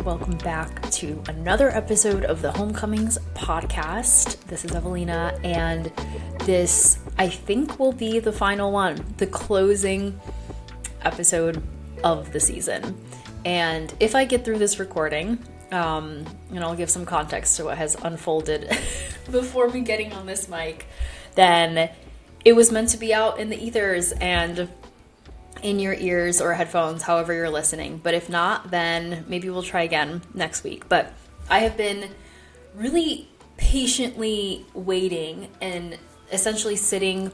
welcome back to another episode of the Homecomings podcast. This is Evelina, and this, I think, will be the final one, the closing episode of the season. And if I get through this recording, and I'll give some context to what has unfolded before me getting on this mic, then it was meant to be out in the ethers and in your ears or headphones, however you're listening. But if not, then maybe we'll try again next week. But I have been really patiently waiting and essentially sitting,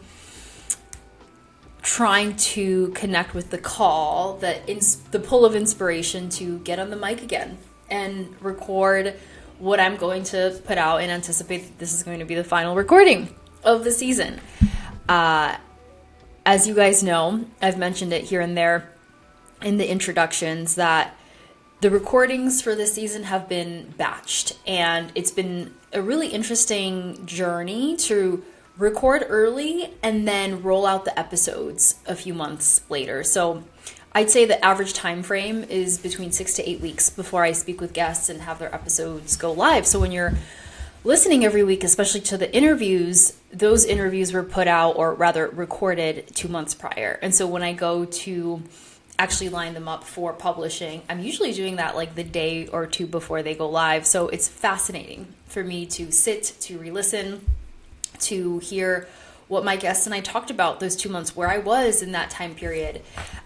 trying to connect with the call, the pull of inspiration to get on the mic again and record what I'm going to put out and anticipate that this is going to be the final recording of the season. As you guys know, I've mentioned it here and there in the introductions that the recordings for this season have been batched, and it's been a really interesting journey to record early and then roll out the episodes a few months later. So I'd say the average time frame is between 6 to 8 weeks before I speak with guests and have their episodes go live. So when you're listening every week, especially to the interviews, those interviews were put out, or rather recorded, 2 months prior. And so when I go to actually line them up for publishing, I'm usually doing that like the day or two before they go live. So it's fascinating for me to sit, to re-listen, to hear what my guests and I talked about those 2 months, where I was in that time period,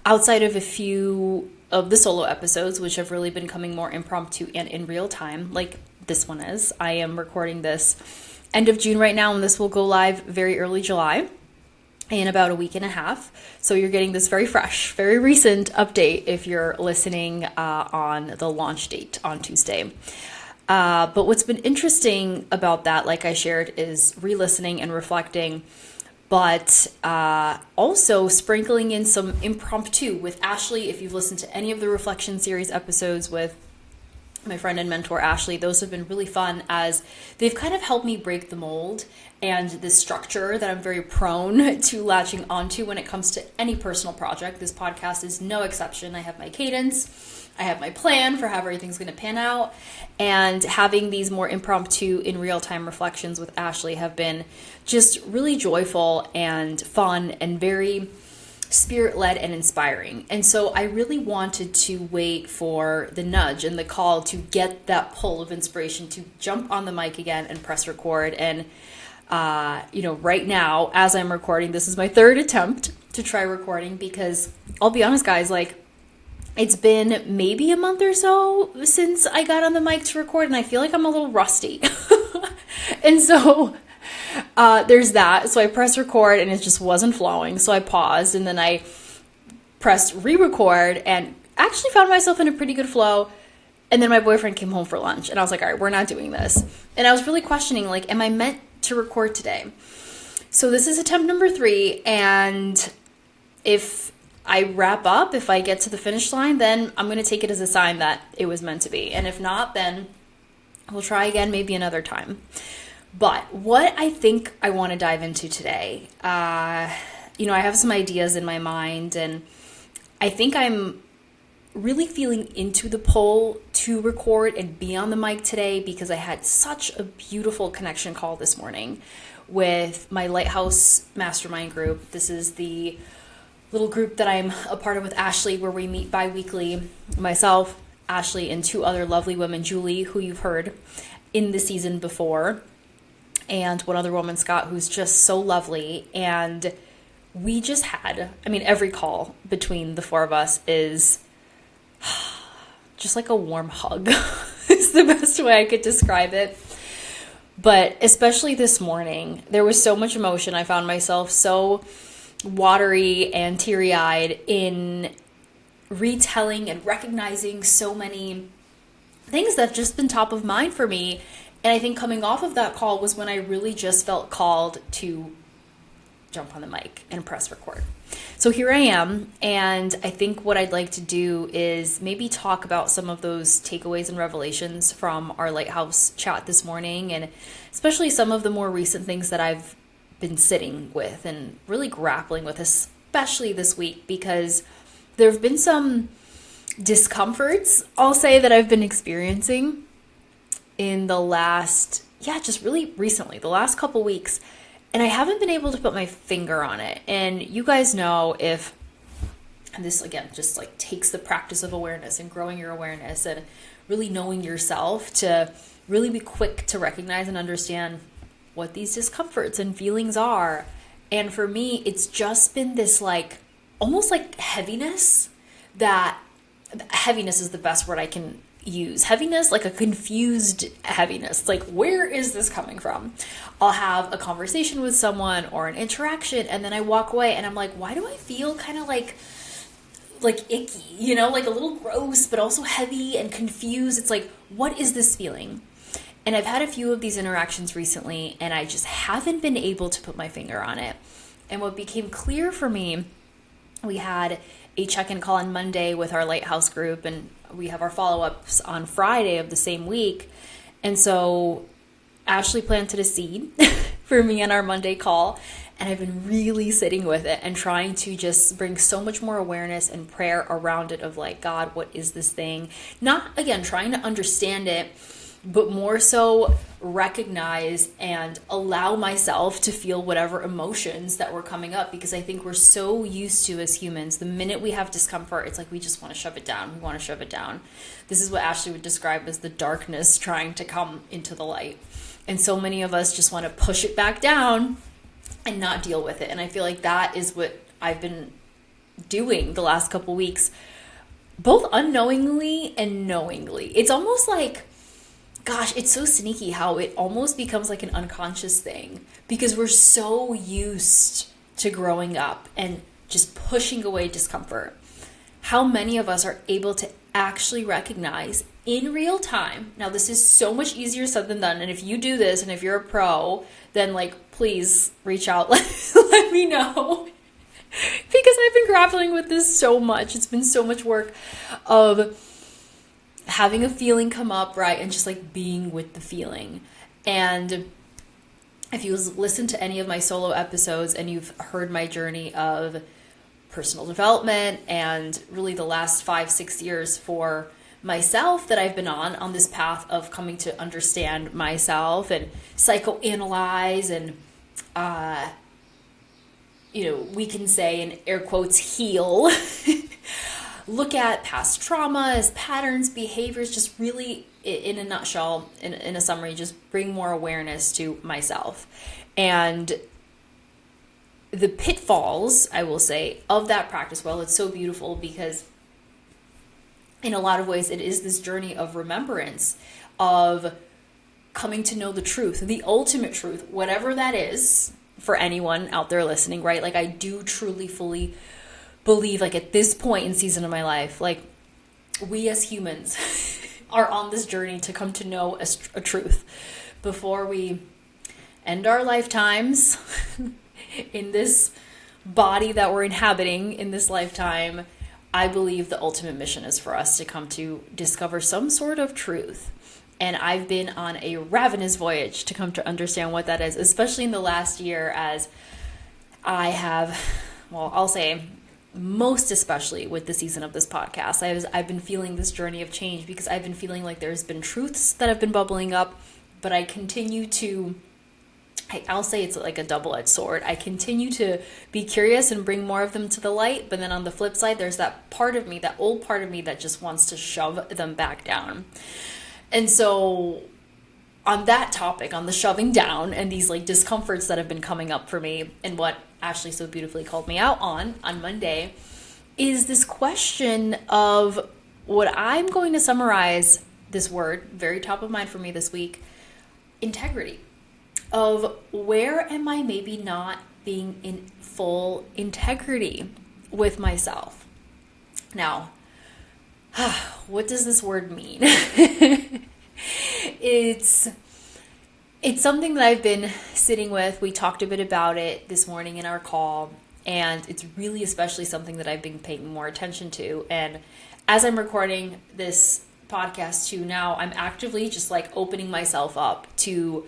outside of a few of the solo episodes, which have really been coming more impromptu and in real time, like this one is. I am recording this end of June right now, and this will go live very early July in about a week and a half. So you're getting this very fresh, very recent update if you're listening on the launch date on Tuesday. But what's been interesting about that, like I shared, is re-listening and reflecting, but also sprinkling in some impromptu with Ashley. If you've listened to any of the Reflection Series episodes with my friend and mentor Ashley, those have been really fun, as they've kind of helped me break the mold and the structure that I'm very prone to latching onto when it comes to any personal project. This podcast is no exception. I have my cadence, I have my plan for how everything's going to pan out, and having these more impromptu in real-time reflections with Ashley have been just really joyful and fun and very spirit-led and inspiring. And so I really wanted to wait for the nudge and the call to get that pull of inspiration to jump on the mic again and press record. And right now, as I'm recording, this is my third attempt to try recording, because I'll be honest, guys, like, it's been maybe a month or so since I got on the mic to record, and I feel like I'm a little rusty. And so there's that. So I pressed record and it just wasn't flowing. So I paused, and then I pressed re-record and actually found myself in a pretty good flow. And then my boyfriend came home for lunch, and I was like, all right, we're not doing this. And I was really questioning, like, am I meant to record today? So this is attempt number 3. And if I wrap up, if I get to the finish line, then I'm going to take it as a sign that it was meant to be. And if not, then we'll try again, maybe another time. But what I think I want to dive into today, I have some ideas in my mind, and I think I'm really feeling into the pull to record and be on the mic today, because I had such a beautiful connection call this morning with my Lighthouse Mastermind group. This is the little group that I'm a part of with Ashley, where we meet bi-weekly, myself, Ashley, and 2 other lovely women, Julie, who you've heard in the season before, and one other woman, Scott, who's just so lovely. And we just had, every call between the 4 of us is just like a warm hug. It's the best way I could describe it. But especially this morning, there was so much emotion. I found myself so watery and teary-eyed in retelling and recognizing so many things that have just been top of mind for me. And I think coming off of that call was when I really just felt called to jump on the mic and press record. So here I am, and I think what I'd like to do is maybe talk about some of those takeaways and revelations from our Lighthouse chat this morning, and especially some of the more recent things that I've been sitting with and really grappling with, especially this week, because there have been some discomforts, I'll say, that I've been experiencing in the last, just really recently, the last couple weeks. And I haven't been able to put my finger on it. And you guys know, and this again just like takes the practice of awareness and growing your awareness and really knowing yourself to really be quick to recognize and understand what these discomforts and feelings are. And for me, it's just been this like almost like heaviness. That heaviness is the best word I can use. Heaviness, like a confused heaviness. It's like, where is this coming from? I'll have a conversation with someone or an interaction, and then I walk away and I'm like, why do I feel kind of like icky, like a little gross, but also heavy and confused. It's like, what is this feeling? And I've had a few of these interactions recently, and I just haven't been able to put my finger on it. And what became clear for me, we had a check-in call on Monday with our Lighthouse group, and we have our follow-ups on Friday of the same week. And so Ashley planted a seed for me on our Monday call, and I've been really sitting with it and trying to just bring so much more awareness and prayer around it of like, God, what is this thing? Not, again, trying to understand it, but more so recognize and allow myself to feel whatever emotions that were coming up, because I think we're so used to, as humans, the minute we have discomfort, it's like we just want to shove it down. We want to shove it down. This is what Ashley would describe as the darkness trying to come into the light. And so many of us just want to push it back down and not deal with it. And I feel like that is what I've been doing the last couple weeks, both unknowingly and knowingly. It's almost like, gosh, it's so sneaky how it almost becomes like an unconscious thing, because we're so used to growing up and just pushing away discomfort. How many of us are able to actually recognize in real time? Now, this is so much easier said than done. And if you do this and if you're a pro, then like, please reach out. Let me know. Because I've been grappling with this so much. It's been so much work of having a feeling come up, right? And just like being with the feeling. And if you listen to any of my solo episodes and you've heard my journey of personal development and really the last 5-6 years for myself that I've been on this path of coming to understand myself and psychoanalyze and, we can say in air quotes, heal, look at past traumas, patterns, behaviors, just really in a nutshell, in a summary, just bring more awareness to myself. And the pitfalls, I will say, of that practice, well, it's so beautiful because in a lot of ways, it is this journey of remembrance, of coming to know the truth, the ultimate truth, whatever that is for anyone out there listening, right? Like I do truly, fully believe, like at this point in season of my life, like we as humans are on this journey to come to know a truth before we end our lifetimes in this body that we're inhabiting in this lifetime. I believe the ultimate mission is for us to come to discover some sort of truth. And I've been on a ravenous voyage to come to understand what that is, especially in the last year, as I have, well, I'll say most especially with the season of this podcast, I've been feeling this journey of change, because I've been feeling like there's been truths that have been bubbling up, but I continue to, I'll say it's like a double-edged sword. I continue to be curious and bring more of them to the light, but then on the flip side, there's that part of me, that old part of me that just wants to shove them back down. And so on that topic, on the shoving down and these like discomforts that have been coming up for me, and what Ashley so beautifully called me out on Monday, is this question of what I'm going to summarize, this word, very top of mind for me this week, integrity. Of where am I maybe not being in full integrity with myself? Now, what does this word mean? It's something that I've been sitting with. We talked a bit about it this morning in our call, and it's really especially something that I've been paying more attention to. And as I'm recording this podcast too now, I'm actively just like opening myself up to,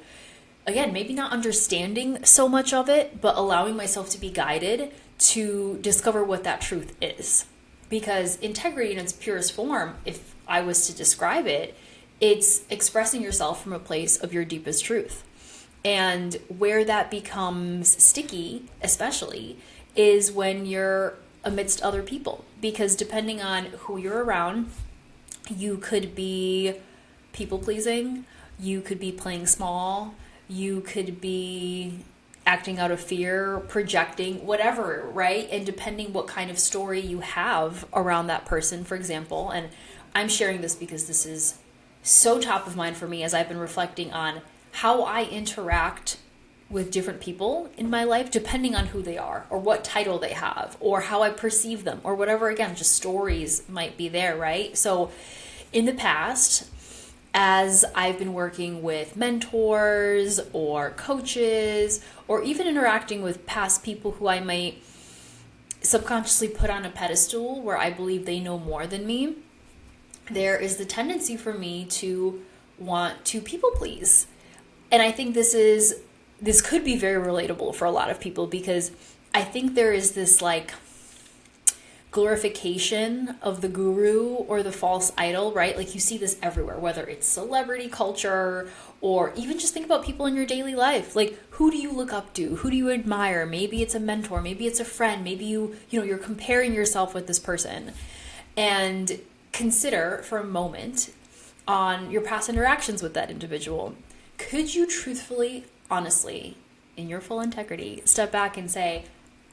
again, maybe not understanding so much of it, but allowing myself to be guided to discover what that truth is. because integrity in its purest form, if I was to describe it, it's expressing yourself from a place of your deepest truth. And where that becomes sticky, especially, is when you're amidst other people. Because depending on who you're around, you could be people pleasing, you could be playing small, you could be acting out of fear, projecting, whatever, right? And depending what kind of story you have around that person, for example, and I'm sharing this because this is so top of mind for me as I've been reflecting on how I interact with different people in my life, depending on who they are or what title they have or how I perceive them or whatever, again, just stories might be there, right? So in the past, as I've been working with mentors or coaches or even interacting with past people who I might subconsciously put on a pedestal where I believe they know more than me, there is the tendency for me to want to people please. And I think this could be very relatable for a lot of people, because I think there is this like glorification of the guru or the false idol, right? Like you see this everywhere, whether it's celebrity culture or even just think about people in your daily life. Like, who do you look up to? Who do you admire? Maybe it's a mentor, maybe it's a friend, maybe you're comparing yourself with this person. And consider for a moment on your past interactions with that individual. Could you truthfully, honestly, in your full integrity, step back and say,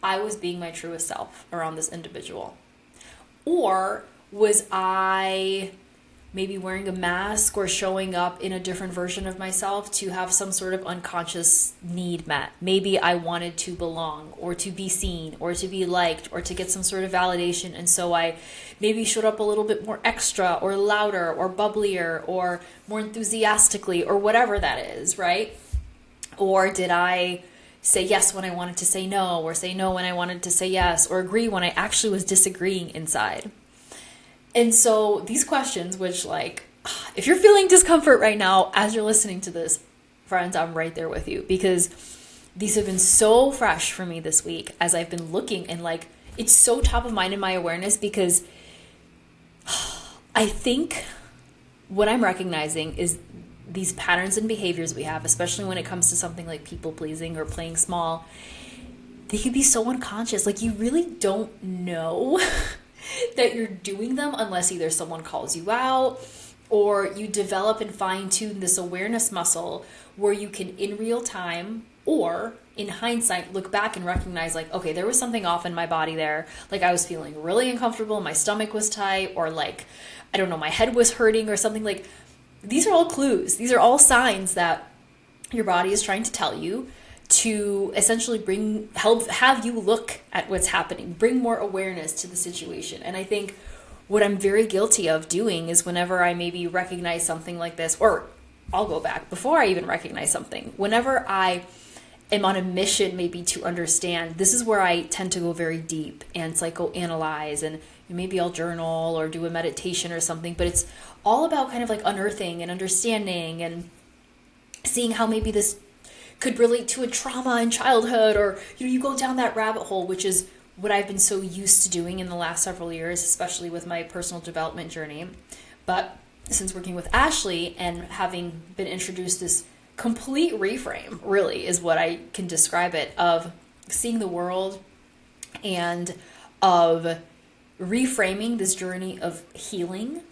I was being my truest self around this individual? Or was I maybe wearing a mask or showing up in a different version of myself to have some sort of unconscious need met? Maybe I wanted to belong or to be seen or to be liked or to get some sort of validation. And so I maybe showed up a little bit more extra or louder or bubblier or more enthusiastically or whatever that is, right? Or did I say yes when I wanted to say no, or say no when I wanted to say yes, or agree when I actually was disagreeing inside? And so these questions, which like, if you're feeling discomfort right now as you're listening to this, friends, I'm right there with you, because these have been so fresh for me this week as I've been looking, and like, it's so top of mind in my awareness, because I think what I'm recognizing is these patterns and behaviors we have, especially when it comes to something like people pleasing or playing small, they can be so unconscious. Like, you really don't know that you're doing them unless either someone calls you out or you develop and fine tune this awareness muscle where you can in real time or in hindsight look back and recognize like, okay, there was something off in my body there. Like, I was feeling really uncomfortable, my stomach was tight, or like, I don't know, my head was hurting or something. Like, these are all clues. These are all signs that your body is trying to tell you to essentially have you look at what's happening, bring more awareness to the situation. And I think what I'm very guilty of doing is whenever I maybe recognize something like this, or I'll go back before I even recognize something, whenever I am on a mission maybe to understand, this is where I tend to go very deep and psychoanalyze, and maybe I'll journal or do a meditation or something, but it's all about kind of like unearthing and understanding and seeing how maybe this could relate to a trauma in childhood, or you go down that rabbit hole, which is what I've been so used to doing in the last several years, especially with my personal development journey. But since working with Ashley and having been introduced this complete reframe, really is what I can describe it, of seeing the world and of reframing this journey of healing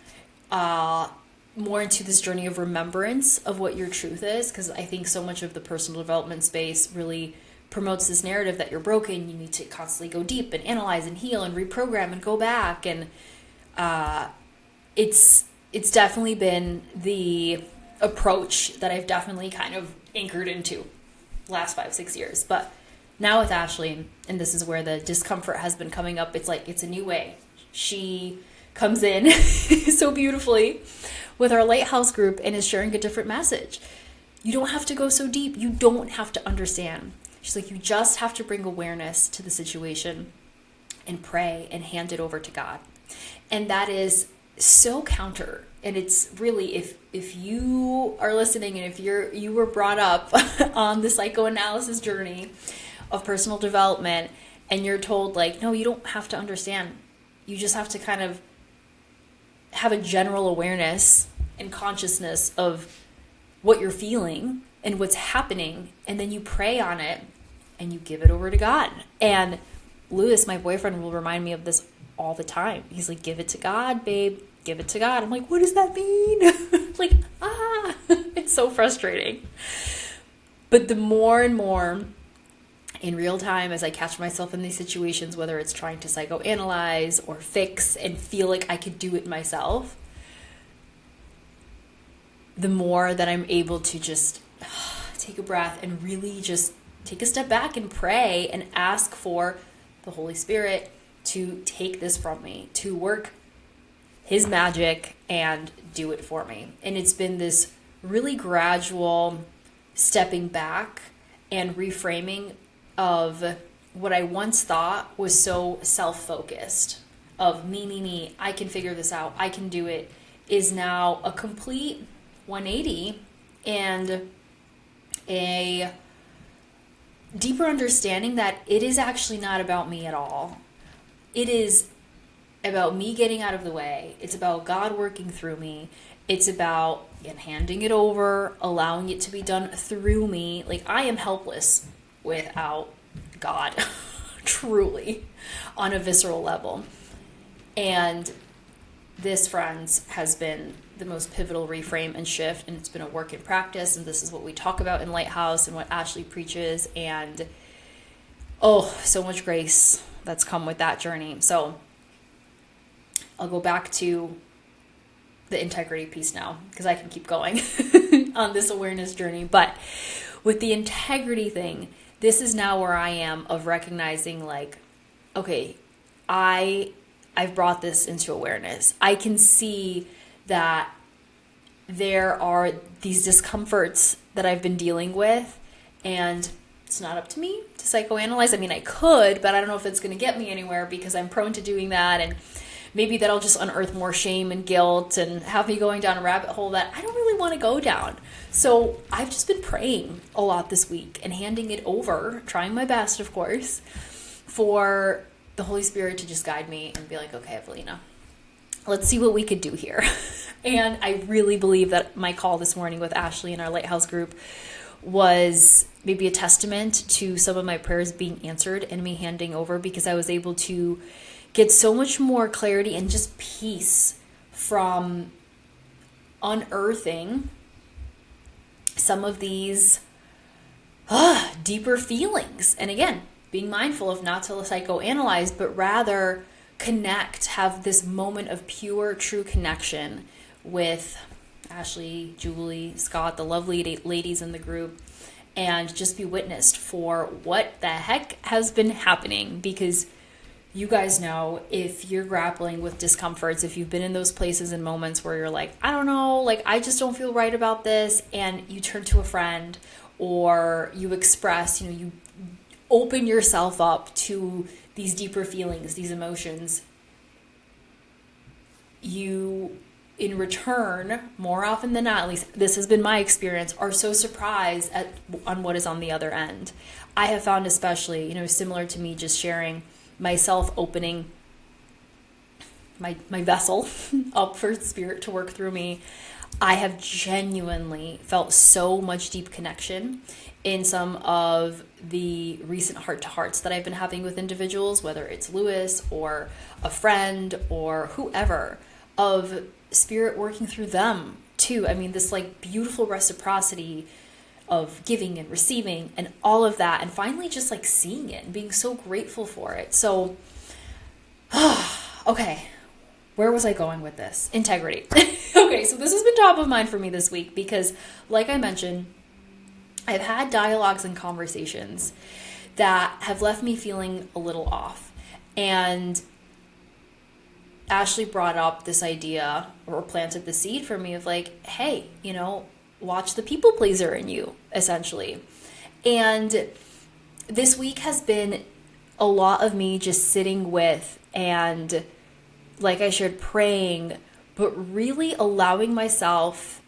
more into this journey of remembrance of what your truth is, because I think so much of the personal development space really promotes this narrative that you're broken, you need to constantly go deep and analyze and heal and reprogram and go back, and it's definitely been the approach that I've definitely kind of anchored into the last 5-6 years. But now with Ashley, and this is where the discomfort has been coming up, it's like, it's a new way. She comes in so beautifully with our Lighthouse group and is sharing a different message. You don't have to go so deep. You don't have to understand. She's like, you just have to bring awareness to the situation and pray and hand it over to God. And that is so counter. And it's really, if you are listening and if you were brought up on the psychoanalysis journey of personal development and you're told like, no, you don't have to understand. You just have to kind of have a general awareness and consciousness of what you're feeling and what's happening, and then you pray on it and you give it over to God. And Lewis, my boyfriend, will remind me of this all the time. He's like, give it to God, babe, give it to God. I'm like, what does that mean? Like, it's so frustrating. But the more and more in real time, as I catch myself in these situations, whether it's trying to psychoanalyze or fix and feel like I could do it myself, the more that I'm able to just take a breath and really just take a step back and pray and ask for the Holy Spirit to take this from me, to work His magic and do it for me. And it's been this really gradual stepping back and reframing of what I once thought was so self-focused, of me, I can figure this out, I can do it, is now a complete 180 and a deeper understanding that it is actually not about me at all. It is about me getting out of the way. It's about God working through me. It's about handing it over, allowing it to be done through me. Like, I am helpless without God, truly, on a visceral level. And this, friends, has been the most pivotal reframe and shift, and it's been a work in practice, and this is what we talk about in Lighthouse and what Ashley preaches, and so much grace that's come with that journey. So I'll go back to the integrity piece now, because I can keep going on this awareness journey. But with the integrity thing, this is now where I am of recognizing, like, okay, I've brought this into awareness. I can see that there are these discomforts that I've been dealing with, and it's not up to me to psychoanalyze. I mean, I could, but I don't know if it's going to get me anywhere, because I'm prone to doing that, and maybe that'll just unearth more shame and guilt and have me going down a rabbit hole that I don't really want to go down. So I've just been praying a lot this week and handing it over, trying my best, of course, for the Holy Spirit to just guide me and be like, okay, Evelina, let's see what we could do here. And I really believe that my call this morning with Ashley in our Lighthouse group was maybe a testament to some of my prayers being answered and me handing over, because I was able to get so much more clarity and just peace from unearthing some of these deeper feelings. And again, being mindful of not to psychoanalyze, but rather connect, have this moment of pure, true connection with Ashley, Julie, Scott, the lovely ladies in the group, and just be witnessed for what the heck has been happening. Because you guys know, if you're grappling with discomforts, if you've been in those places and moments where you're like, I don't know, like, I just don't feel right about this, and you turn to a friend, or you express, you open yourself up to these deeper feelings, these emotions, you, in return, more often than not, at least this has been my experience, are so surprised on what is on the other end. I have found, especially, similar to me just sharing myself, opening my vessel up for Spirit to work through me, I have genuinely felt so much deep connection in some of the recent heart-to-hearts that I've been having with individuals, whether it's Lewis or a friend or whoever, of Spirit working through them too. I mean, this like beautiful reciprocity of giving and receiving and all of that, and finally just like seeing it and being so grateful for it. So, okay, where was I going with this? Integrity. Okay, so this has been top of mind for me this week because, like I mentioned, I've had dialogues and conversations that have left me feeling a little off. And Ashley brought up this idea, or planted the seed for me of like, hey, watch the people pleaser in you, essentially. And this week has been a lot of me just sitting with and, like I shared, praying, but really allowing myself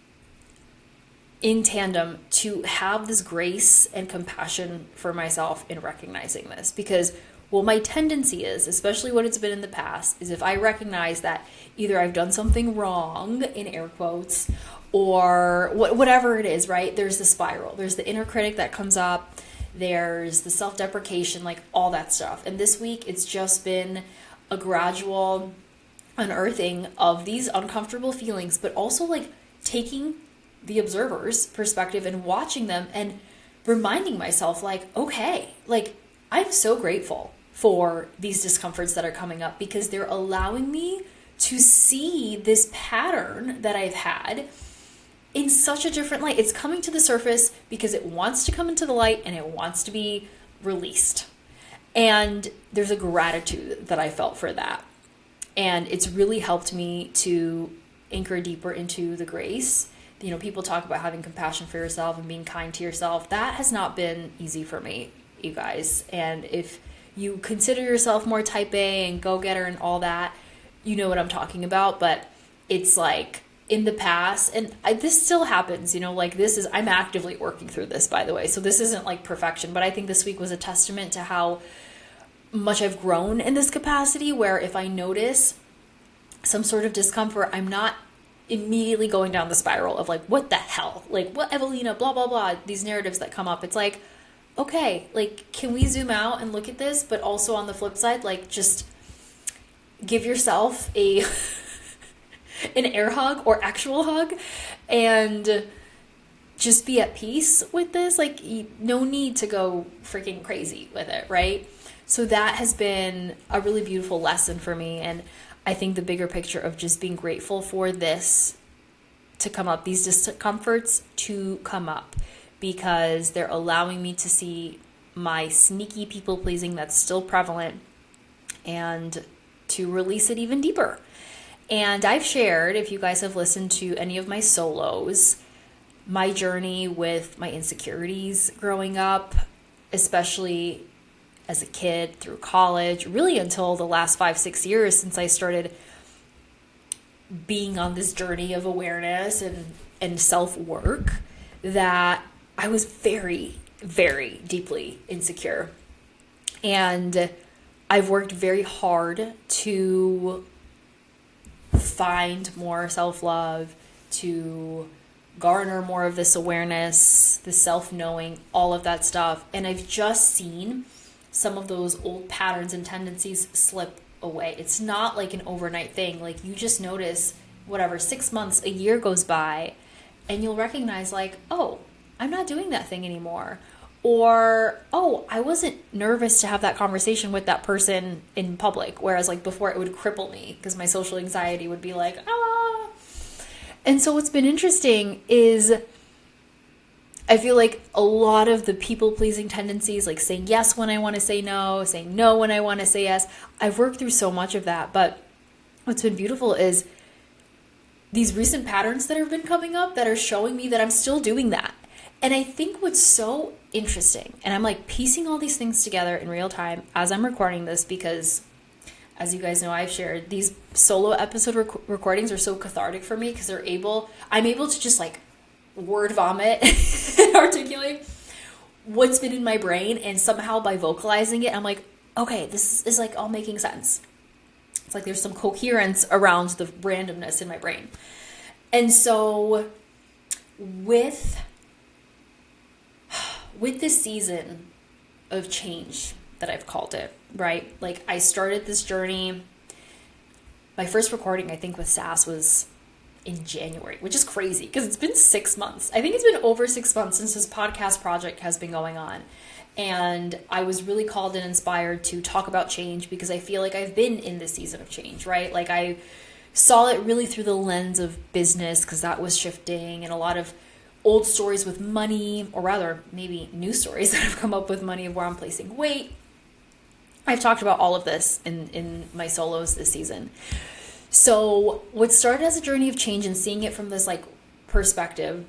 in tandem to have this grace and compassion for myself in recognizing this. Because Well, my tendency is, especially what it's been in the past, is if I recognize that either I've done something wrong, in air quotes, or whatever it is, right? There's the spiral. There's the inner critic that comes up. There's the self-deprecation, like all that stuff. And this week, it's just been a gradual unearthing of these uncomfortable feelings, but also like taking the observer's perspective and watching them and reminding myself, like, okay, like, I'm so grateful for these discomforts that are coming up because they're allowing me to see this pattern that I've had in such a different light. It's coming to the surface because it wants to come into the light and it wants to be released. And there's a gratitude that I felt for that. And it's really helped me to anchor deeper into the grace. You know, people talk about having compassion for yourself and being kind to yourself. That has not been easy for me, you guys. And if you consider yourself more type A and go-getter and all that, you know what I'm talking about. But it's like in the past, and this still happens, you know, like I'm actively working through this, by the way. So this isn't like perfection, but I think this week was a testament to how much I've grown in this capacity, where if I notice some sort of discomfort, I'm not immediately going down the spiral of like, what the hell? Like, what, Evelina, blah, blah, blah, these narratives that come up. It's like, okay, like, can we zoom out and look at this? But also on the flip side, like, just give yourself an air hug or actual hug and just be at peace with this. Like, no need to go freaking crazy with it, right? So that has been a really beautiful lesson for me. And I think the bigger picture of just being grateful for this to come up, these discomforts to come up, because they're allowing me to see my sneaky people pleasing that's still prevalent and to release it even deeper. And I've shared, if you guys have listened to any of my solos, my journey with my insecurities growing up, especially as a kid through college, really until the last 5-6 years since I started being on this journey of awareness and self-work, that I was very, very deeply insecure. And I've worked very hard to find more self-love, to garner more of this awareness, the self-knowing, all of that stuff. And I've just seen some of those old patterns and tendencies slip away. It's not like an overnight thing. Like, you just notice, 6 months, a year goes by, and you'll recognize, like, oh, I'm not doing that thing anymore. Or, oh, I wasn't nervous to have that conversation with that person in public. Whereas, like, before, it would cripple me because my social anxiety would be like, ah. And so what's been interesting is I feel like a lot of the people-pleasing tendencies, like saying yes when I want to say no, saying no when I want to say yes, I've worked through so much of that. But what's been beautiful is these recent patterns that have been coming up that are showing me that I'm still doing that. And I think what's so interesting, and I'm like piecing all these things together in real time as I'm recording this, because as you guys know, I've shared, these solo episode recordings are so cathartic for me because I'm able to just like word vomit and articulate what's been in my brain, and somehow by vocalizing it, I'm like, okay, this is like all making sense. It's like there's some coherence around the randomness in my brain. And so with this season of change that I've called it, right? Like, I started this journey. My first recording, I think, with Sass was in January, which is crazy because it's been 6 months. I think it's been over 6 months since this podcast project has been going on. And I was really called and inspired to talk about change because I feel like I've been in this season of change, right? Like, I saw it really through the lens of business because that was shifting, and a lot of old stories with money, or rather maybe new stories that have come up with money of where I'm placing weight. I've talked about all of this in my solos this season. So what started as a journey of change and seeing it from this like perspective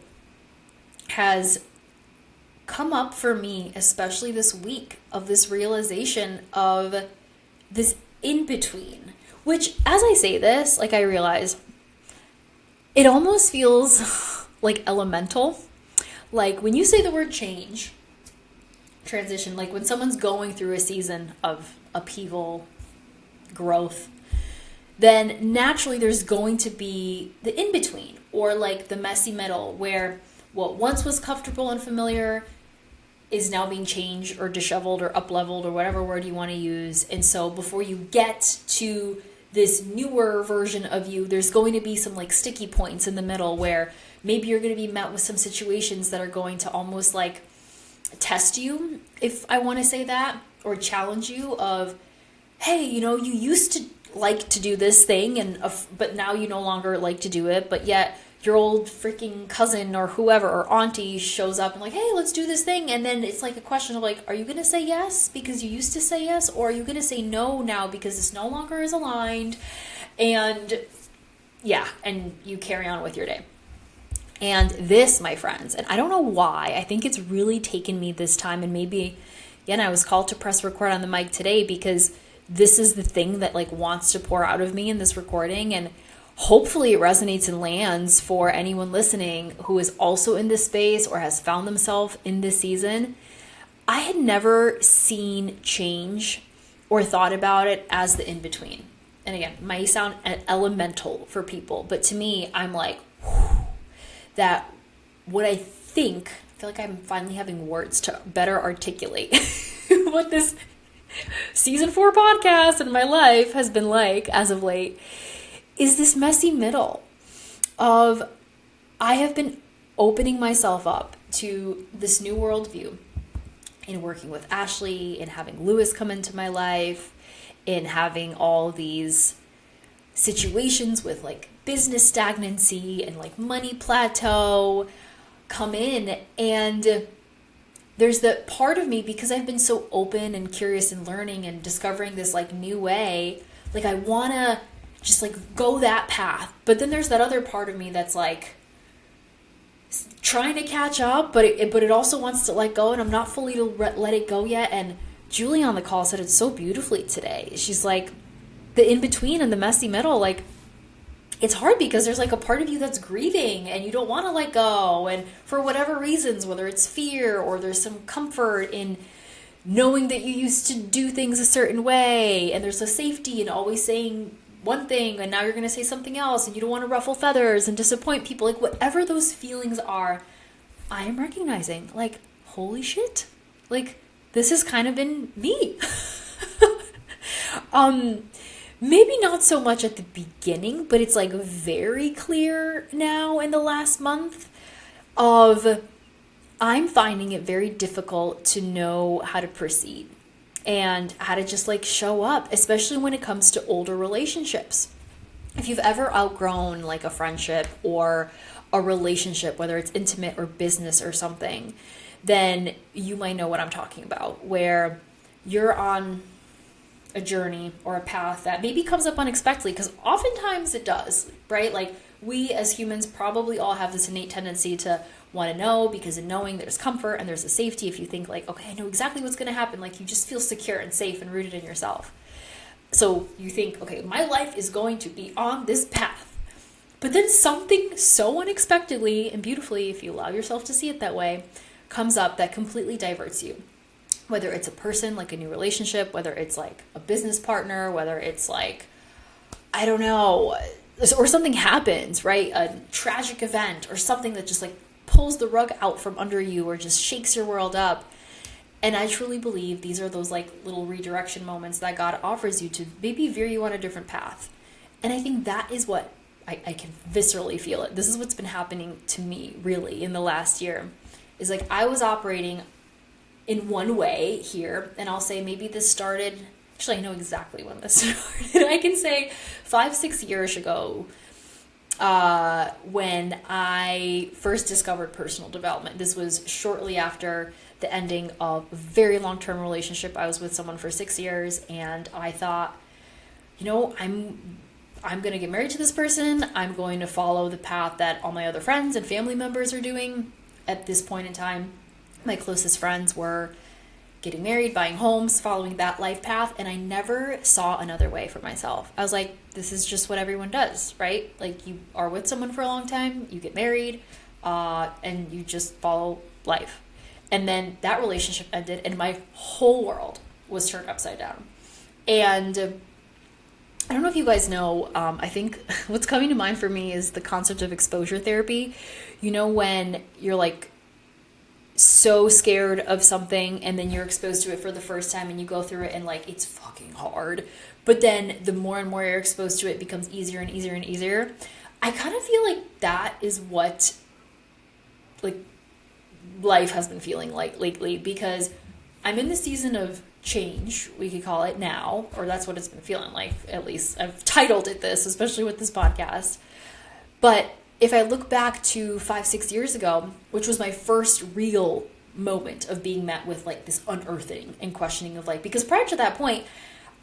has come up for me, especially this week, of this realization of this in-between, which, as I say this, like, I realize it almost feels like elemental. Like, when you say the word change, transition, like when someone's going through a season of upheaval, growth, then naturally there's going to be the in-between, or like the messy middle, where what once was comfortable and familiar is now being changed or disheveled or up-leveled or whatever word you want to use. And so before you get to this newer version of you, there's going to be some like sticky points in the middle where maybe you're going to be met with some situations that are going to almost like test you, if I want to say that, or challenge you of, hey, you know, you used to like to do this thing, and but now you no longer like to do it, but yet your old freaking cousin or whoever or auntie shows up and like, hey, let's do this thing. And then it's like a question of like, are you going to say yes because you used to say yes? Or are you going to say no now because this no longer is aligned? And yeah, and you carry on with your day. And this, my friends, and I don't know why, I think it's really taken me this time, and maybe, again, I was called to press record on the mic today because this is the thing that like wants to pour out of me in this recording, and hopefully it resonates and lands for anyone listening who is also in this space or has found themselves in this season. I had never seen change or thought about it as the in-between. And again, it might sound elemental for people, but to me, I'm like, that what I feel like I'm finally having words to better articulate what this season 4 podcast in my life has been like as of late, is this messy middle of I have been opening myself up to this new worldview in working with Ashley, in having Lewis come into my life, in having all these situations with like business stagnancy and like money plateau come in. And there's the part of me, because I've been so open and curious and learning and discovering this like new way, like I want to just like go that path. But then there's that other part of me that's like trying to catch up, but it also wants to let go, and I'm not fully to let it go yet. And Julie on the call said it so beautifully today. She's like, the in-between and the messy middle, like it's hard because there's like a part of you that's grieving and you don't want to let go, and for whatever reasons, whether it's fear or there's some comfort in knowing that you used to do things a certain way, and there's a safety in always saying one thing and now you're going to say something else, and you don't want to ruffle feathers and disappoint people, like whatever those feelings are, I am recognizing like, holy shit, like this has kind of been me. Maybe not so much at the beginning, but it's like very clear now in the last month of I'm finding it very difficult to know how to proceed and how to just like show up, especially when it comes to older relationships. If you've ever outgrown like a friendship or a relationship, whether it's intimate or business or something, then you might know what I'm talking about, where you're on a journey or a path that maybe comes up unexpectedly, because oftentimes it does, right? Like we as humans probably all have this innate tendency to want to know, because in knowing there's comfort and there's a safety. If you think like, okay, I know exactly what's going to happen, like you just feel secure and safe and rooted in yourself. So you think, okay, my life is going to be on this path. But then something so unexpectedly and beautifully, if you allow yourself to see it that way, comes up that completely diverts you. Whether it's a person, like a new relationship, whether it's like a business partner, whether it's like, I don't know, or something happens, right? A tragic event or something that just like pulls the rug out from under you or just shakes your world up. And I truly believe these are those like little redirection moments that God offers you to maybe veer you on a different path. And I think that is what I can viscerally feel it. This is what's been happening to me really in the last year, is like I was operating in one way here, and I'll say maybe this started, actually I know exactly when this started. I can say 5-6 years ago, when I first discovered personal development. This was shortly after the ending of a very long-term relationship. I was with someone for 6 years, and I thought, you know, I'm going to get married to this person. I'm going to follow the path that all my other friends and family members are doing at this point in time. My closest friends were getting married, buying homes, following that life path, and I never saw another way for myself. I was like, this is just what everyone does, right? Like you are with someone for a long time, you get married, and you just follow life. And then that relationship ended and my whole world was turned upside down. And I don't know if you guys know, I think what's coming to mind for me is the concept of exposure therapy. You know, when you're like so scared of something and then you're exposed to it for the first time and you go through it and like it's fucking hard. But then the more and more you're exposed to it, it becomes easier and easier and easier. I kind of feel like that is what like life has been feeling like lately, because I'm in the season of change, we could call it now, or that's what it's been feeling like. At least I've titled it this, especially with this podcast. But if I look back to 5-6 years ago, which was my first real moment of being met with like this unearthing and questioning of like, because prior to that point,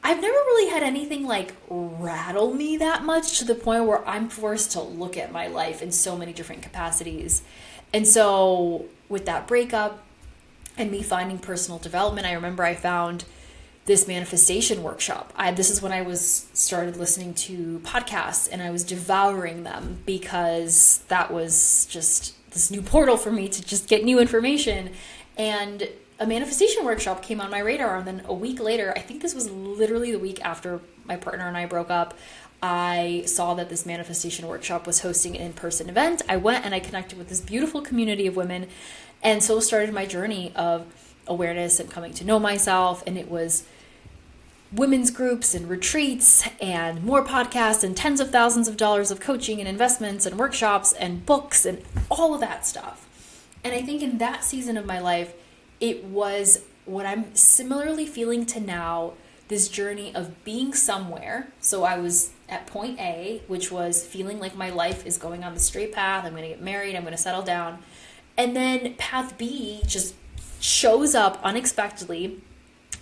I've never really had anything like rattle me that much to the point where I'm forced to look at my life in so many different capacities. And so with that breakup and me finding personal development, I remember I found this manifestation workshop. This is when I started listening to podcasts, and I was devouring them because that was just this new portal for me to just get new information. And a manifestation workshop came on my radar, and then a week later, I think this was literally the week after my partner and I broke up, I saw that this manifestation workshop was hosting an in-person event. I went and I connected with this beautiful community of women, and so started my journey of awareness and coming to know myself. And it was women's groups and retreats and more podcasts and tens of thousands of dollars of coaching and investments and workshops and books and all of that stuff. And I think in that season of my life, it was what I'm similarly feeling to now, this journey of being somewhere. So I was at point A, which was feeling like my life is going on the straight path. I'm going to get married. I'm going to settle down. And then path B just shows up unexpectedly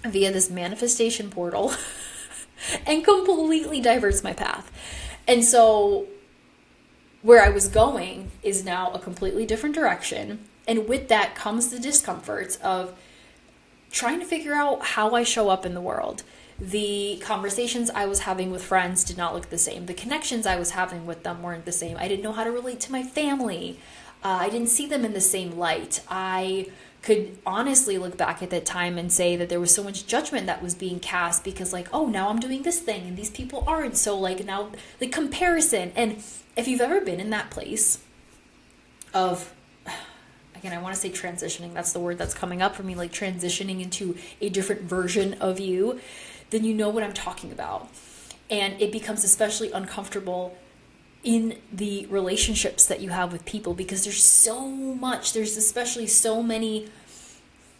via this manifestation portal and completely diverts my path. And so where I was going is now a completely different direction. And with that comes the discomforts of trying to figure out how I show up in the world. The conversations I was having with friends did not look the same. The connections I was having with them weren't the same. I didn't know how to relate to my family. I didn't see them in the same light. I could honestly look back at that time and say that there was so much judgment that was being cast because like, oh, now I'm doing this thing and these people aren't. So like now the comparison. And if you've ever been in that place of, again, I want to say transitioning, that's the word that's coming up for me, like transitioning into a different version of you, then you know what I'm talking about. And it becomes especially uncomfortable in the relationships that you have with people because there's especially so many,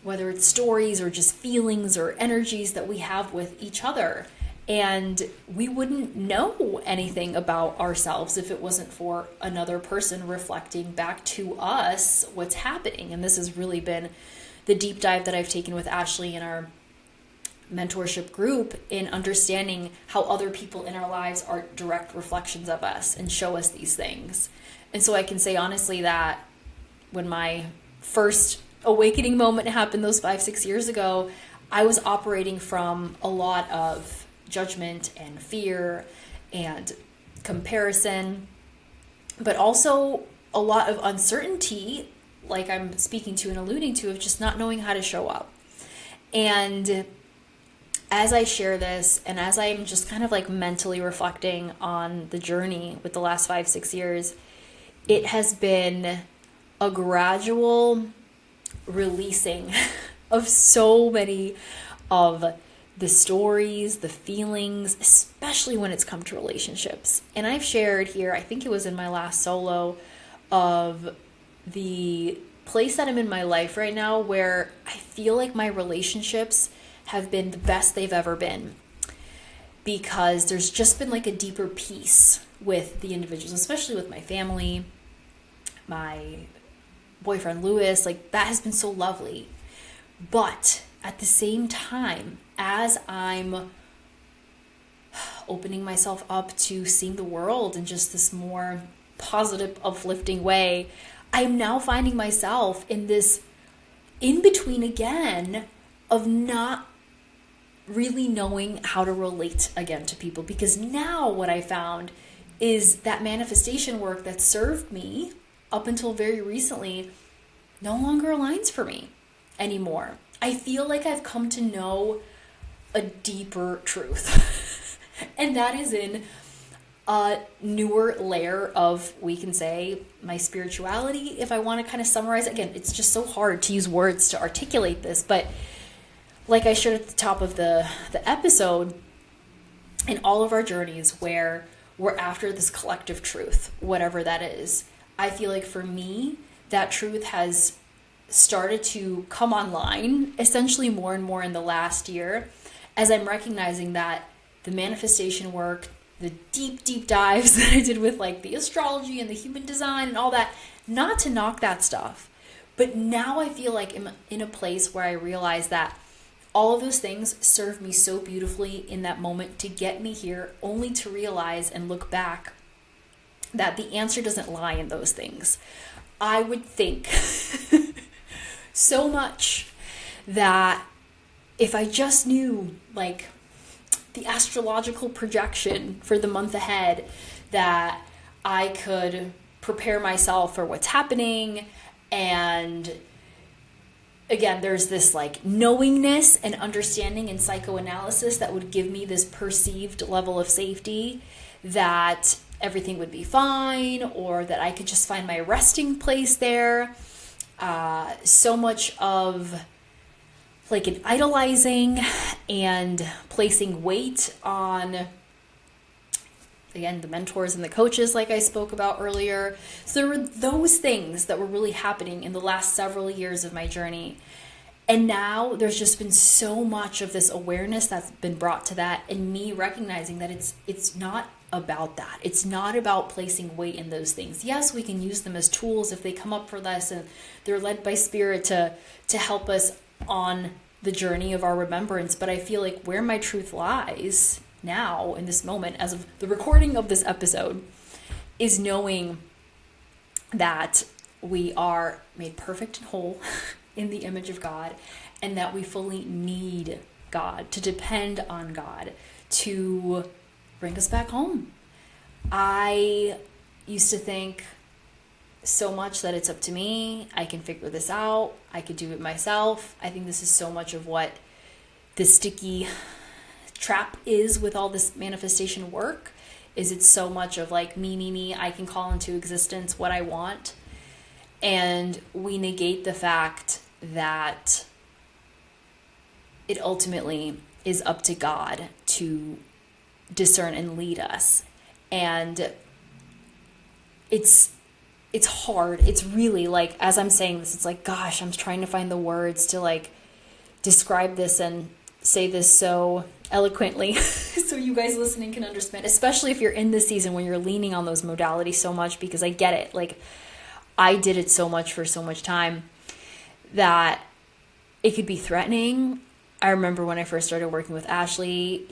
whether it's stories or just feelings or energies that we have with each other. And we wouldn't know anything about ourselves if it wasn't for another person reflecting back to us what's happening. And this has really been the deep dive that I've taken with Ashley in our mentorship group, in understanding how other people in our lives are direct reflections of us and show us these things. And so I can say honestly that when my first awakening moment happened those 5-6 years ago, I was operating from a lot of judgment and fear and comparison, but also a lot of uncertainty, like I'm speaking to and alluding to, of just not knowing how to show up. And as I share this, and as I'm just kind of like mentally reflecting on the journey with the last 5-6 years, it has been a gradual releasing of so many of the stories, the feelings, especially when it's come to relationships. And I've shared here, I think it was in my last solo, of the place that I'm in my life right now where I feel like my relationships have been the best they've ever been, because there's just been like a deeper peace with the individuals, especially with my family, my boyfriend Lewis. Like that has been so lovely. But at the same time, as I'm opening myself up to seeing the world in just this more positive, uplifting way, I am now finding myself in this in-between again of not really knowing how to relate again to people. Because now what I found is that manifestation work that served me up until very recently no longer aligns for me. anymore. I feel like I've come to know a deeper truth. And that is in a newer layer of, we can say, my spirituality, if I want to kind of summarize. Again, it's just so hard to use words to articulate this, but like I shared at the top of the episode, in all of our journeys where we're after this collective truth, whatever that is, I feel like for me, that truth has started to come online essentially more and more in the last year, as I'm recognizing that the manifestation work, the deep dives that I did with like the astrology and the human design and all that, not to knock that stuff, but now I feel like I'm in a place where I realize that all of those things serve me so beautifully in that moment to get me here, only to realize and look back that the answer doesn't lie in those things. I would think so much that if I just knew like the astrological projection for the month ahead, that I could prepare myself for what's happening. And again, there's this like knowingness and understanding in psychoanalysis that would give me this perceived level of safety that everything would be fine, or that I could just find my resting place there. So much of like an idolizing and placing weight on, again, the mentors and the coaches like I spoke about earlier. So there were those things that were really happening in the last several years of my journey. And now there's just been so much of this awareness that's been brought to that, and me recognizing that it's not about that. It's not about placing weight in those things. Yes, we can use them as tools if they come up for us and they're led by spirit to help us on the journey of our remembrance. But I feel like where my truth lies now in this moment, as of the recording of this episode, is knowing that we are made perfect and whole in the image of God, and that we fully need God, to depend on God to bring us back home. I used to think so much that it's up to me. I can figure this out. I could do it myself. I think this is so much of what the sticky trap is with all this manifestation work, is it's so much of like me. I can call into existence what I want. And we negate the fact that it ultimately is up to God to discern and lead us. And it's hard. It's really like, as I'm saying this, it's like, gosh, I'm trying to find the words to like describe this and say this so eloquently so you guys listening can understand, especially if you're in this season when you're leaning on those modalities so much, because I get it. Like, I did it so much for so much time that it could be threatening. I remember when I first started working with Ashley,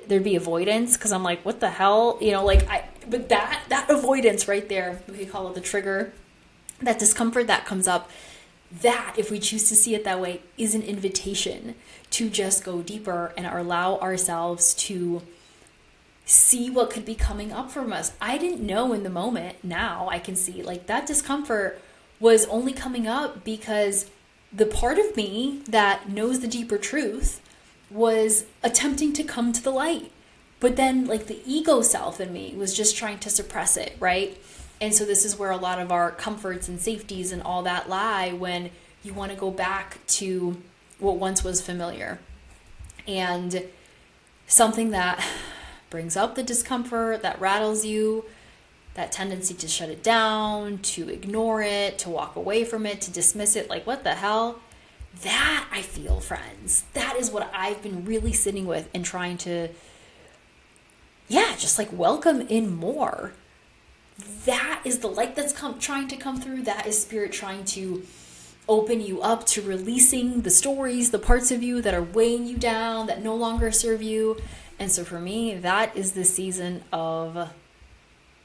there'd be avoidance, because I'm like, what the hell? But that avoidance right there, we could call it the trigger, that discomfort that comes up, that, if we choose to see it that way, is an invitation to just go deeper and allow ourselves to see what could be coming up from us. I didn't know in the moment. Now I can see like that discomfort was only coming up because the part of me that knows the deeper truth was attempting to come to the light. But then like the ego self in me was just trying to suppress it, right? And so this is where a lot of our comforts and safeties and all that lie, when you want to go back to what once was familiar. And something that brings up the discomfort, that rattles you, that tendency to shut it down, to ignore it, to walk away from it, to dismiss it, like, what the hell? That, I feel, friends, that is what I've been really sitting with and trying to, just like welcome in more. That is the light that's trying to come through. That is spirit trying to open you up to releasing the stories, the parts of you that are weighing you down, that no longer serve you. And so for me, that is the season of,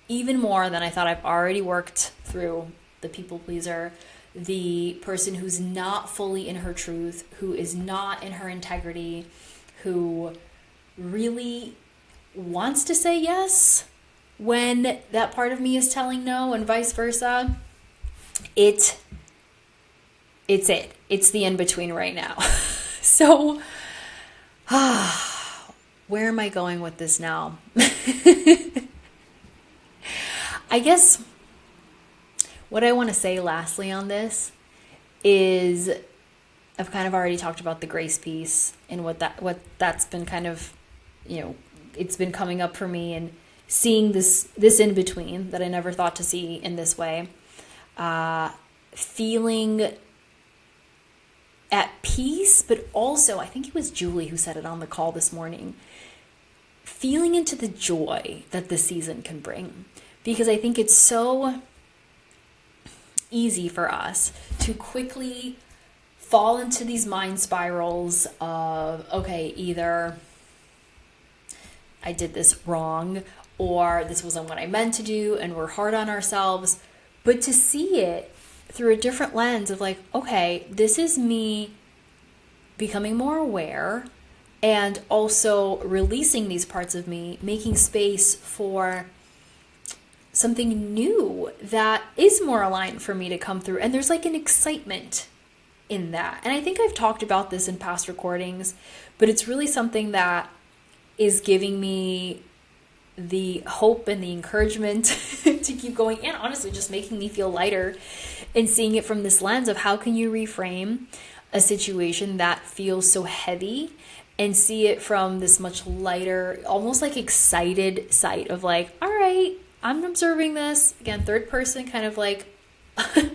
even more than I thought, I've already worked through the people pleaser, the person who's not fully in her truth, who is not in her integrity, who really wants to say yes when that part of me is telling no, and vice versa. It It's the in-between right now. So, where am I going with this now? I guess what I want to say lastly on this is I've kind of already talked about the grace piece and what that's been kind of, it's been coming up for me, and seeing this in between that I never thought to see in this way. Feeling at peace, but also, I think it was Julie who said it on the call this morning, feeling into the joy that this season can bring. Because I think it's so easy for us to quickly fall into these mind spirals of, okay, either I did this wrong, or this wasn't what I meant to do, and we're hard on ourselves. But to see it through a different lens of like, okay, this is me becoming more aware, and also releasing these parts of me, making space for something new that is more aligned for me to come through. And there's like an excitement in that. And I think I've talked about this in past recordings, but it's really something that is giving me the hope and the encouragement to keep going, and honestly just making me feel lighter, and seeing it from this lens of how can you reframe a situation that feels so heavy and see it from this much lighter, almost like excited sight of like, all right, I'm observing this. Again, third person, kind of like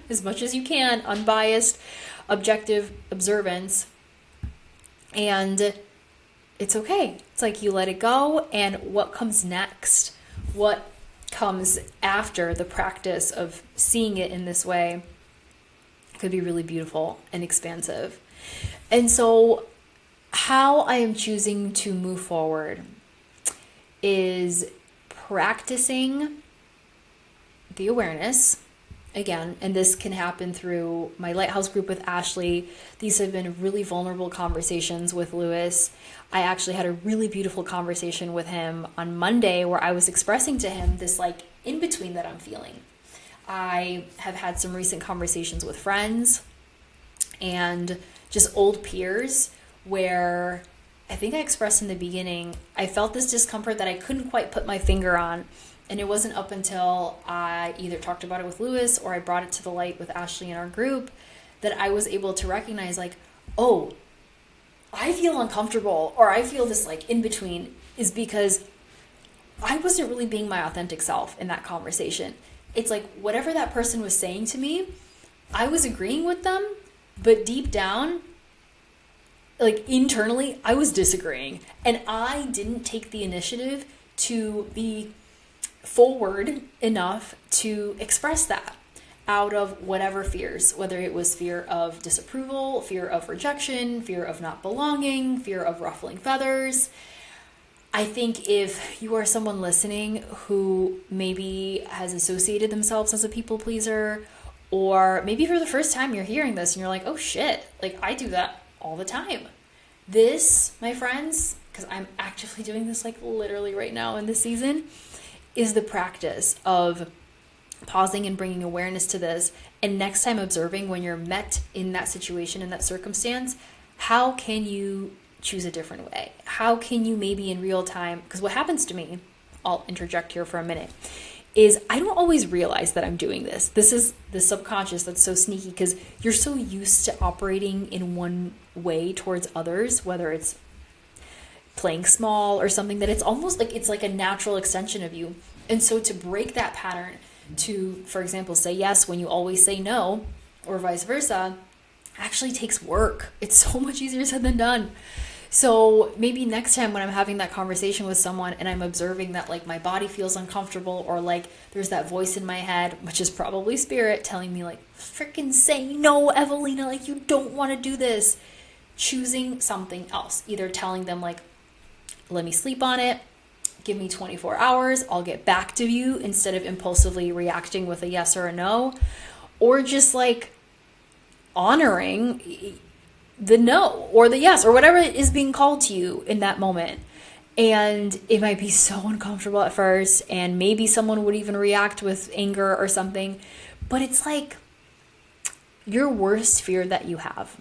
as much as you can, unbiased, objective observance. And it's okay. It's like you let it go, and what comes next, what comes after the practice of seeing it in this way could be really beautiful and expansive. And so how I am choosing to move forward is practicing the awareness again, and this can happen through my Lighthouse group with Ashley. These have been really vulnerable conversations with Lewis. I actually had a really beautiful conversation with him on Monday where I was expressing to him this like in between that I'm feeling. I have had some recent conversations with friends and just old peers where I think I expressed in the beginning, I felt this discomfort that I couldn't quite put my finger on. And it wasn't up until I either talked about it with Lewis or I brought it to the light with Ashley in our group that I was able to recognize like, oh, I feel uncomfortable, or I feel this like in between, is because I wasn't really being my authentic self in that conversation. It's like whatever that person was saying to me, I was agreeing with them, but deep down, like internally, I was disagreeing. And I didn't take the initiative to be forward enough to express that out of whatever fears, whether it was fear of disapproval, fear of rejection, fear of not belonging, fear of ruffling feathers. I think if you are someone listening who maybe has associated themselves as a people pleaser, or maybe for the first time you're hearing this and you're like, oh shit, like I do that all the time. This, my friends, because I'm actively doing this like literally right now in this season, is the practice of pausing and bringing awareness to this. And next time observing when you're met in that situation, in that circumstance, how can you choose a different way? How can you maybe in real time, because what happens to me, I'll interject here for a minute, is I don't always realize that I'm doing this. This is the subconscious that's so sneaky because you're so used to operating in one way towards others, whether it's playing small or something, that it's almost like it's like a natural extension of you. And so to break that pattern, to, for example, say yes when you always say no, or vice versa, actually takes work. It's so much easier said than done. So maybe next time when I'm having that conversation with someone and I'm observing that like my body feels uncomfortable, or like there's that voice in my head, which is probably spirit telling me like, freaking say no, Evelina, like you don't want to do this. Choosing something else, either telling them like, let me sleep on it, give me 24 hours, I'll get back to you, instead of impulsively reacting with a yes or a no, or just like honoring the no or the yes or whatever is being called to you in that moment. And it might be so uncomfortable at first, and maybe someone would even react with anger or something, but it's like your worst fear that you have,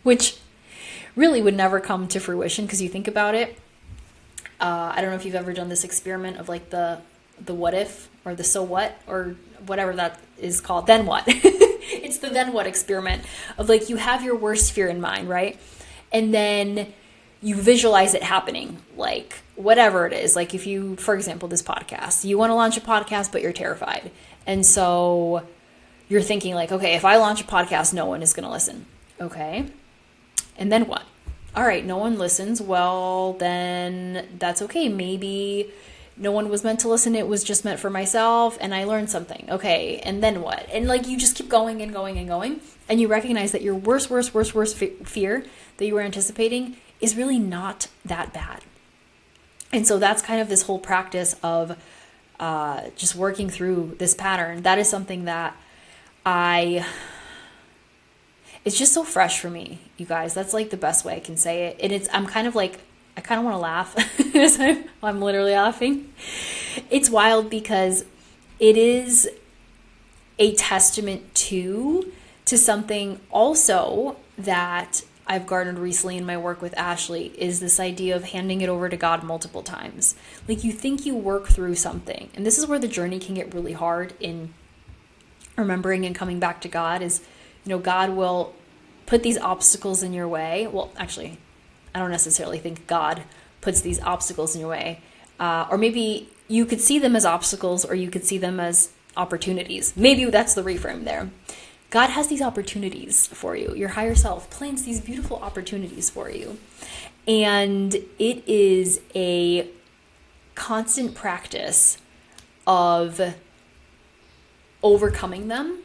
which really would never come to fruition because you think about it. I don't know if you've ever done this experiment of like the what if or the so what or whatever that is called. Then what? It's the then what experiment of like you have your worst fear in mind, right? And then you visualize it happening, like whatever it is. Like if you, for example, this podcast, you want to launch a podcast, but you're terrified. And so you're thinking like, okay, if I launch a podcast, no one is going to listen. Okay. And then what? All right, no one listens. Well, then that's okay. Maybe no one was meant to listen. It was just meant for myself and I learned something. Okay. And then what? And like you just keep going and going and going. And you recognize that your worst fear that you were anticipating is really not that bad. And so that's kind of this whole practice of just working through this pattern. That is something that it's just so fresh for me, you guys. That's like the best way I can say it. And I'm kind of like, I kind of want to laugh as I'm literally laughing. It's wild because it is a testament to something also that I've garnered recently in my work with Ashley, is this idea of handing it over to God multiple times. Like you think you work through something, and this is where the journey can get really hard in remembering and coming back to God is, God will put these obstacles in your way. Well, actually, I don't necessarily think God puts these obstacles in your way. Or maybe you could see them as obstacles or you could see them as opportunities. Maybe that's the reframe there. God has these opportunities for you. Your higher self plans these beautiful opportunities for you. And it is a constant practice of overcoming them,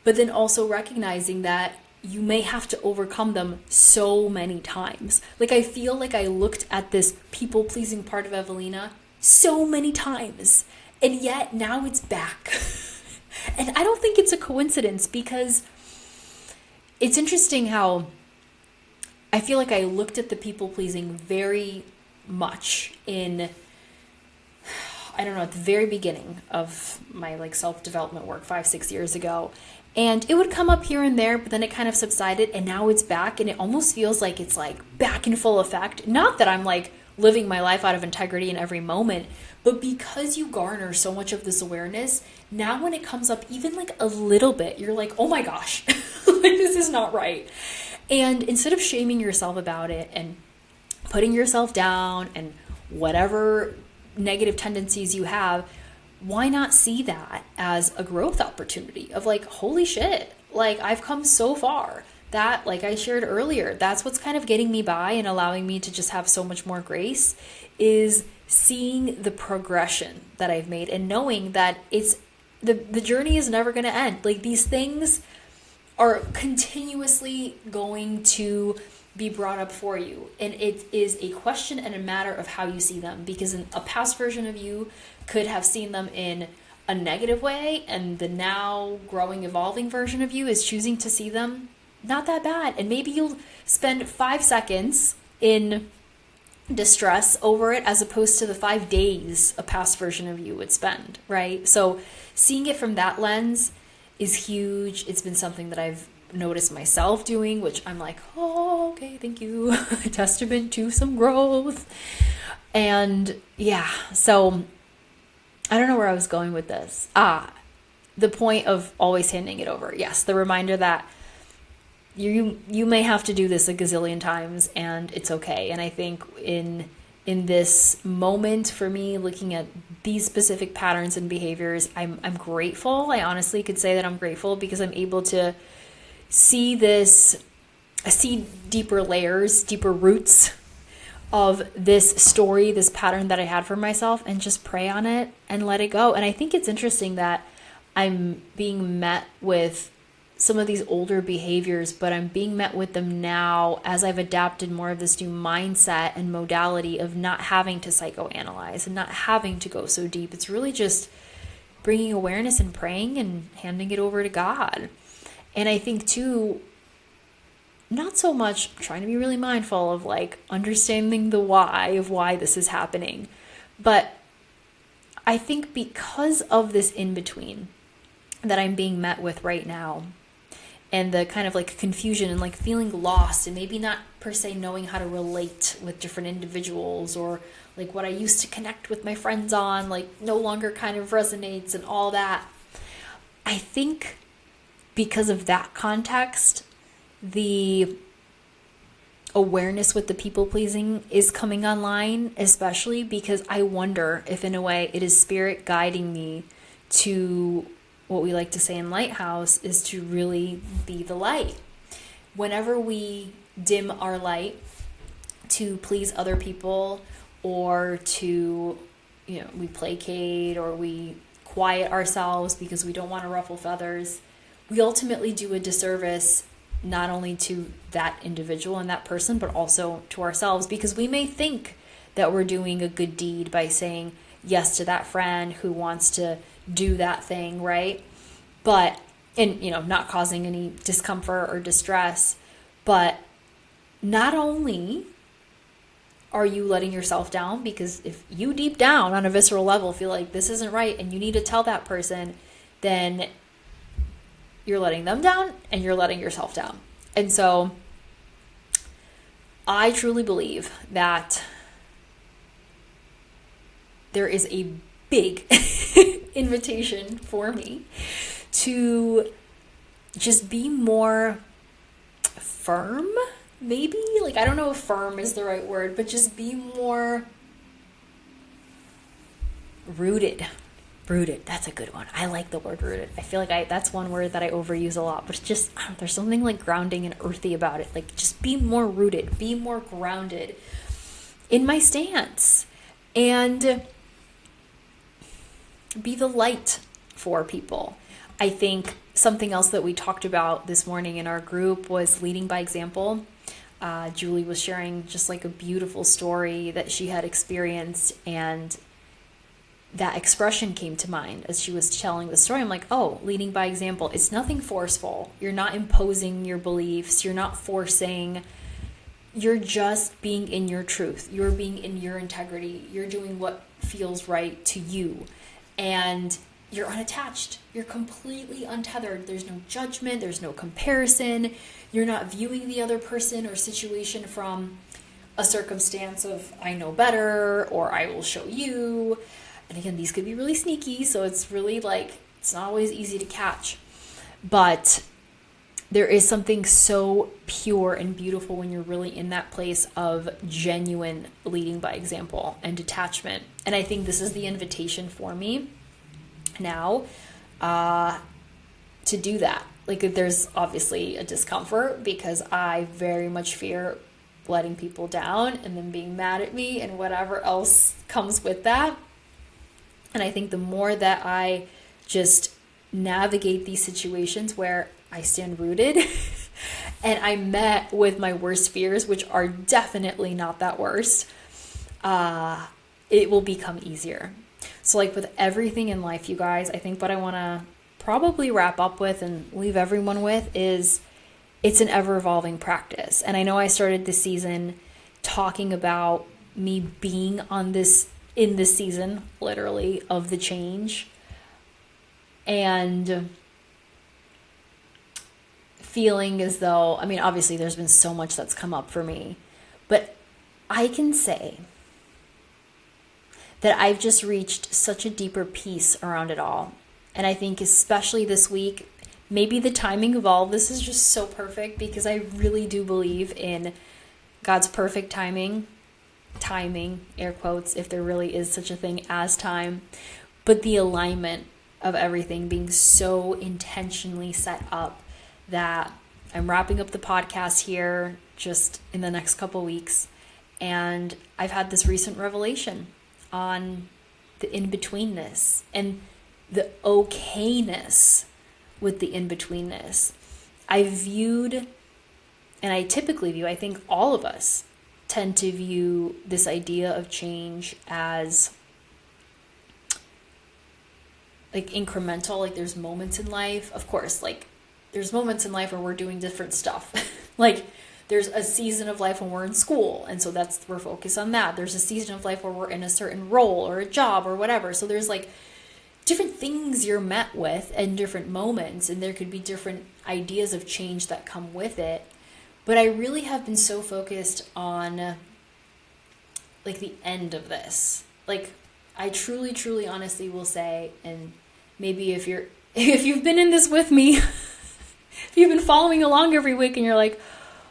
but then also recognizing that you may have to overcome them so many times. Like I feel like I looked at this people-pleasing part of Evelina so many times, and yet now it's back. And I don't think it's a coincidence because it's interesting how I feel like I looked at the people-pleasing very much in, I don't know, at the very beginning of my like self-development work 5-6 years ago. And it would come up here and there, but then it kind of subsided and now it's back and it almost feels like it's like back in full effect. Not that I'm like living my life out of integrity in every moment, but because you garner so much of this awareness, now when it comes up even like a little bit, you're like, oh my gosh, like this is not right. And instead of shaming yourself about it and putting yourself down and whatever negative tendencies you have, why not see that as a growth opportunity of like, holy shit, like I've come so far. That, like I shared earlier, that's what's kind of getting me by and allowing me to just have so much more grace, is seeing the progression that I've made and knowing that it's the journey is never going to end. Like these things are continuously going to be brought up for you. And it is a question and a matter of how you see them, because a past version of you could have seen them in a negative way, and the now growing, evolving version of you is choosing to see them not that bad. And maybe you'll spend 5 seconds in distress over it as opposed to the 5 days a past version of you would spend, right? So seeing it from that lens is huge. It's been something that I've noticed myself doing, which I'm like, oh, okay, thank you. Testament to some growth. And yeah, so I don't know where I was going with this. The point of always handing it over. Yes, the reminder that you may have to do this a gazillion times and it's okay. And I think in this moment for me, looking at these specific patterns and behaviors, I'm grateful. I honestly could say that I'm grateful because I'm able to see deeper layers, deeper roots of this story, this pattern that I had for myself, and just pray on it and let it go. And I think it's interesting that I'm being met with some of these older behaviors, but I'm being met with them now as I've adapted more of this new mindset and modality of not having to psychoanalyze and not having to go so deep. It's really just bringing awareness and praying and handing it over to God. And I think too, not so much trying to be really mindful of like understanding the why of why this is happening, but I think because of this in between that I'm being met with right now, and the kind of like confusion and like feeling lost and maybe not per se knowing how to relate with different individuals, or like what I used to connect with my friends on like no longer kind of resonates and all that. I think because of that context, the awareness with the people pleasing is coming online, especially because I wonder if in a way it is spirit guiding me to what we like to say in Lighthouse is to really be the light. Whenever we dim our light to please other people, or to, we placate or we quiet ourselves because we don't want to ruffle feathers, we ultimately do a disservice not only to that individual and that person, but also to ourselves, because we may think that we're doing a good deed by saying yes to that friend who wants to do that thing, right? But, and, not causing any discomfort or distress, but not only are you letting yourself down, because if you deep down on a visceral level feel like this isn't right and you need to tell that person, then you're letting them down and you're letting yourself down. And so I truly believe that there is a big invitation for me to just be more firm, maybe. Like, I don't know if firm is the right word, but just be more rooted. Rooted. That's a good one. I like the word rooted. I feel like that's one word that I overuse a lot, but it's just, there's something like grounding and earthy about it. Like, just be more rooted, be more grounded in my stance, and be the light for people. I think something else that we talked about this morning in our group was leading by example. Julie was sharing just like a beautiful story that she had experienced, and that expression came to mind as she was telling the story. I'm like, oh, leading by example. It's nothing forceful. You're not imposing your beliefs. You're not forcing. You're just being in your truth. You're being in your integrity. You're doing what feels right to you. And you're unattached. You're completely untethered. There's no judgment. There's no comparison. You're not viewing the other person or situation from a circumstance of I know better or I will show you. And again, these could be really sneaky, so it's really like, it's not always easy to catch. But there is something so pure and beautiful when you're really in that place of genuine leading by example and detachment. And I think this is the invitation for me now to do that. Like, there's obviously a discomfort because I very much fear letting people down and then being mad at me and whatever else comes with that. And I think the more that I just navigate these situations where I stand rooted and I met with my worst fears, which are definitely not that worst, it will become easier. So like with everything in life, you guys, I think what I want to probably wrap up with and leave everyone with is it's an ever-evolving practice. And I know I started this season talking about me being in this season, literally, of the change, and feeling as though, obviously there's been so much that's come up for me, but I can say that I've just reached such a deeper peace around it all. And I think especially this week, maybe the timing of all of this is just so perfect, because I really do believe in God's perfect timing, air quotes, if there really is such a thing as time, but the alignment of everything being so intentionally set up that I'm wrapping up the podcast here just in the next couple weeks, and I've had this recent revelation on the in-betweenness and the okayness with the in-betweenness. I viewed, and I typically view, I think all of us tend to view this idea of change as like incremental. Like, there's moments in life, of course, like there's moments in life where we're doing different stuff. Like, there's a season of life when we're in school, and so we're focused on that. There's a season of life where we're in a certain role or a job or whatever. So there's like different things you're met with and different moments, and there could be different ideas of change that come with it. But I really have been so focused on like the end of this. Like, I truly, truly, honestly will say, and maybe if you've been in this with me, if you've been following along every week and you're like,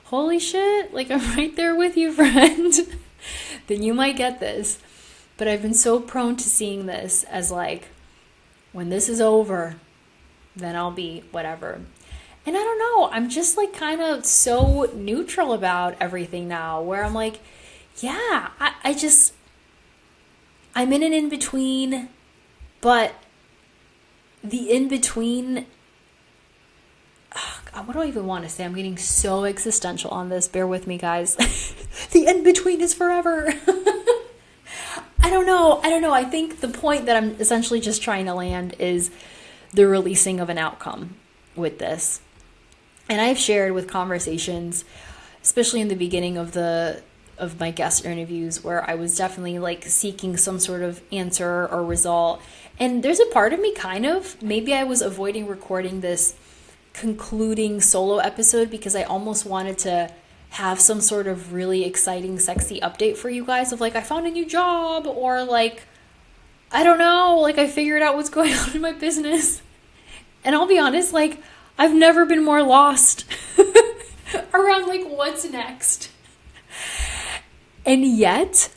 holy shit, like I'm right there with you, friend, then you might get this. But I've been so prone to seeing this as like, when this is over, then I'll be whatever. And I don't know, I'm just like kind of so neutral about everything now, where I'm like, yeah, I'm in an in-between, but the in-between, God, what do I even want to say? I'm getting so existential on this. Bear with me, guys. The in-between is forever. I don't know. I think the point that I'm essentially just trying to land is the releasing of an outcome with this. And I've shared with conversations, especially in the beginning of my guest interviews, where I was definitely like seeking some sort of answer or result. And there's a part of me maybe I was avoiding recording this concluding solo episode because I almost wanted to have some sort of really exciting, sexy update for you guys of like, I found a new job, or like, I don't know, like I figured out what's going on in my business. And I'll be honest, like, I've never been more lost around like what's next. And yet,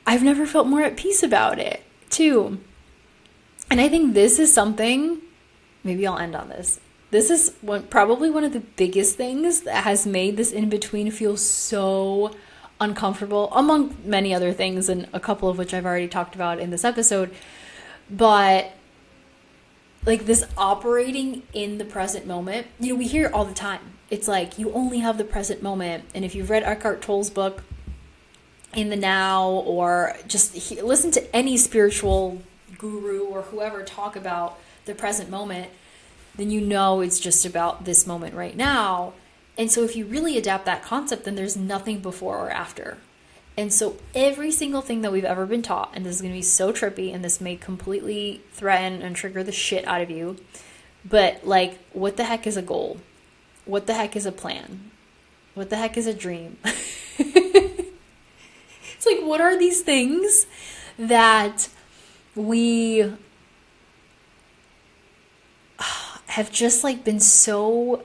I've never felt more at peace about it, too. And I think this is something, maybe I'll end on this. This is probably one of the biggest things that has made this in-between feel so uncomfortable, among many other things, and a couple of which I've already talked about in this episode. But like this operating in the present moment, we hear it all the time. It's like, you only have the present moment. And if you've read Eckhart Tolle's book, In the Now, or just listen to any spiritual guru or whoever talk about the present moment, then it's just about this moment right now. And so if you really adapt that concept, then there's nothing before or after. And so every single thing that we've ever been taught, and this is going to be so trippy, and this may completely threaten and trigger the shit out of you, but like, what the heck is a goal? What the heck is a plan? What the heck is a dream? It's like, what are these things that we have just like been so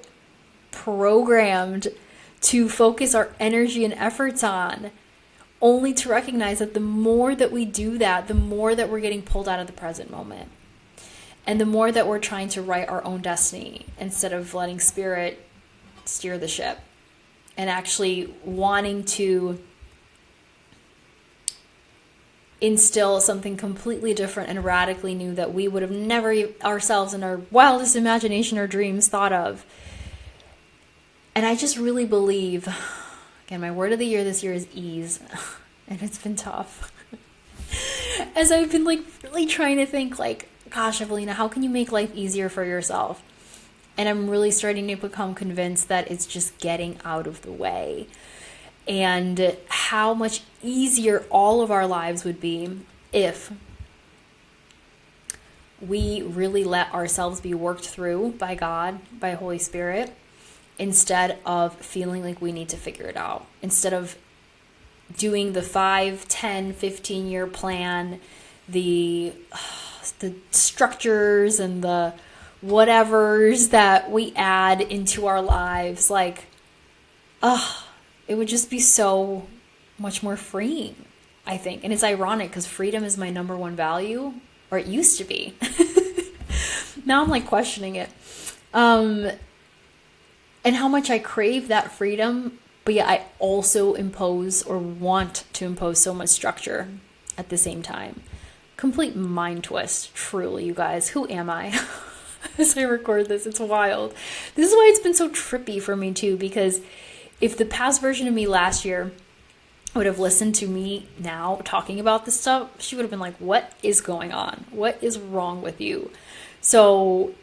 programmed to focus our energy and efforts on, only to recognize that the more that we do that, the more that we're getting pulled out of the present moment. And the more that we're trying to write our own destiny instead of letting spirit steer the ship, and actually wanting to instill something completely different and radically new that we would have never ourselves in our wildest imagination or dreams thought of. And I just really believe, again, my word of the year this year is ease, and it's been tough. As I've been like really trying to think like, gosh, Evelina, how can you make life easier for yourself? And I'm really starting to become convinced that it's just getting out of the way. And how much easier all of our lives would be if we really let ourselves be worked through by God, by Holy Spirit, instead of feeling like we need to figure it out. Instead of doing the 5, 10, 15-year plan, the structures and the whatevers that we add into our lives, like, it would just be so much more freeing, I think. And it's ironic because freedom is my number one value, or it used to be. Now I'm like questioning it. And how much I crave that freedom, but yet I also impose or want to impose so much structure at the same time. Complete mind twist, truly, you guys. Who am I? As I record this, it's wild. This is why it's been so trippy for me too, because if the past version of me last year would have listened to me now talking about this stuff, she would have been like, what is going on? What is wrong with you? So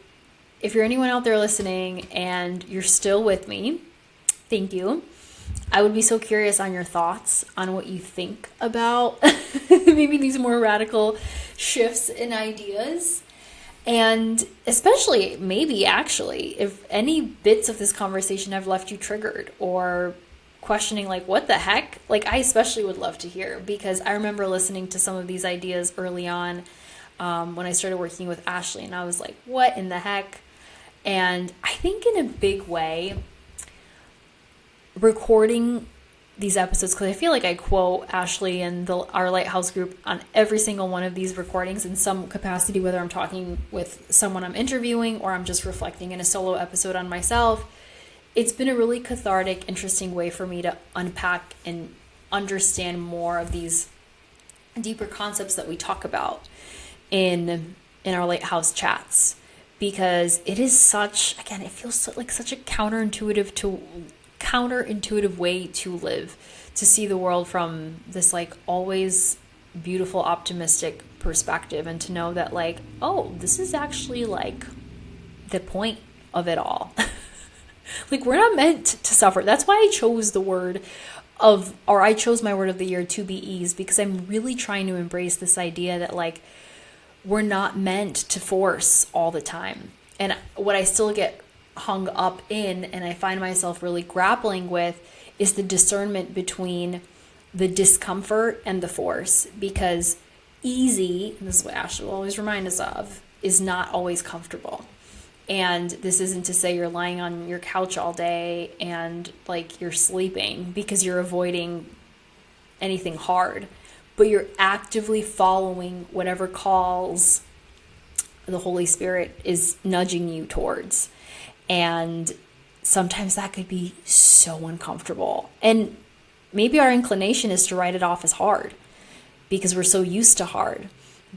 if you're anyone out there listening and you're still with me, thank you. I would be so curious on your thoughts on what you think about maybe these more radical shifts in ideas. And especially, maybe actually, if any bits of this conversation have left you triggered or questioning, like, what the heck? Like, I especially would love to hear, because I remember listening to some of these ideas early on when I started working with Ashley, and I was like, what in the heck? And I think in a big way, recording these episodes, because I feel like I quote Ashley and our Lighthouse group on every single one of these recordings in some capacity, whether I'm talking with someone I'm interviewing or I'm just reflecting in a solo episode on myself. It's been a really cathartic, interesting way for me to unpack and understand more of these deeper concepts that we talk about in our Lighthouse chats, because it is such, again, it feels like such a counterintuitive way to live, to see the world from this like always beautiful, optimistic perspective, and to know that like, oh, this is actually like the point of it all. Like, we're not meant to suffer. That's why I chose I chose my word of the year, to be ease, because I'm really trying to embrace this idea that like, we're not meant to force all the time. And what I still get hung up in, and I find myself really grappling with, is the discernment between the discomfort and the force, because easy, and this is what Ashley will always remind us of, is not always comfortable. And this isn't to say you're lying on your couch all day and like you're sleeping because you're avoiding anything hard, but you're actively following whatever calls the Holy Spirit is nudging you towards. And sometimes that could be so uncomfortable. And maybe our inclination is to write it off as hard because we're so used to hard.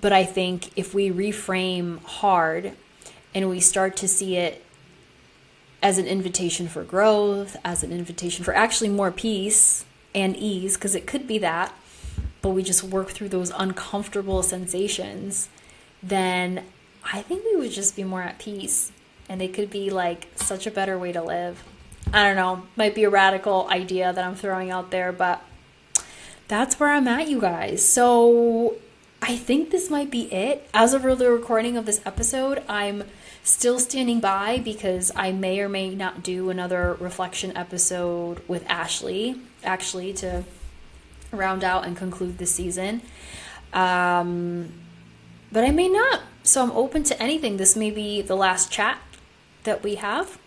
But I think if we reframe hard and we start to see it as an invitation for growth, as an invitation for actually more peace and ease, because it could be that, but we just work through those uncomfortable sensations, then I think we would just be more at peace. And it could be like such a better way to live. I don't know, might be a radical idea that I'm throwing out there, but that's where I'm at, you guys. So I think this might be it. As of the recording of this episode, I'm still standing by because I may or may not do another reflection episode with Ashley, actually, to round out and conclude this season. But I may not. So I'm open to anything. This may be the last chat that we have.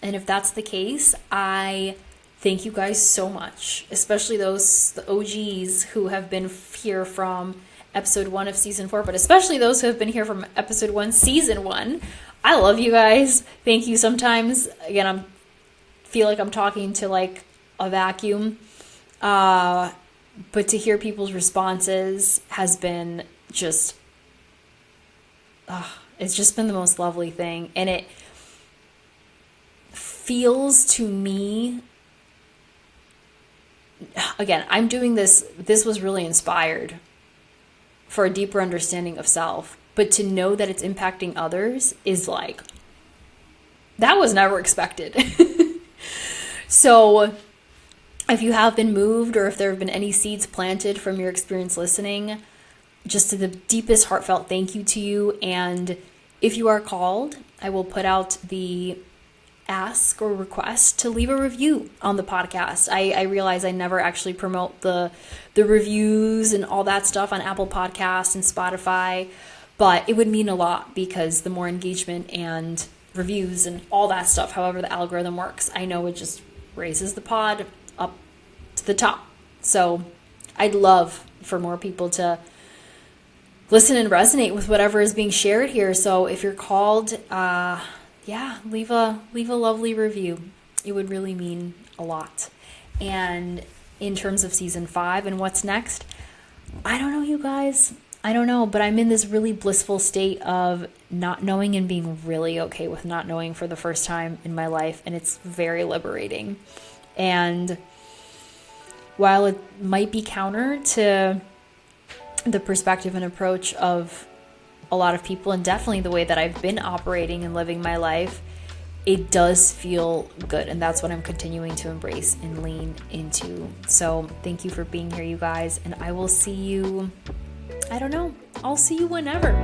And if that's the case, I thank you guys so much, especially the OGs who have been here from episode 1 of season 4, but especially those who have been here from episode 1, season 1. I love you guys. Thank you. Sometimes, again, I feel like I'm talking to like a vacuum. But to hear people's responses has been just, it's just been the most lovely thing. And it feels to me, again, I'm doing this was really inspired for a deeper understanding of self. But to know that it's impacting others is like, that was never expected. So if you have been moved, or if there have been any seeds planted from your experience listening, just to the deepest heartfelt thank you to you. And if you are called, I will put out the ask or request to leave a review on the podcast. I realize I never actually promote the reviews and all that stuff on Apple Podcasts and Spotify, but it would mean a lot, because the more engagement and reviews and all that stuff, however the algorithm works, I know it just raises the pod up to the top. So I'd love for more people to listen and resonate with whatever is being shared here. So if you're called, leave a lovely review. It would really mean a lot. And in terms of season 5 and what's next, I don't know, you guys. I don't know, but I'm in this really blissful state of not knowing and being really okay with not knowing for the first time in my life. And it's very liberating. And while it might be counter to the perspective and approach of a lot of people, and definitely the way that I've been operating and living my life, it does feel good. And that's what I'm continuing to embrace and lean into. So thank you for being here, you guys. And I will see you, I don't know, I'll see you whenever.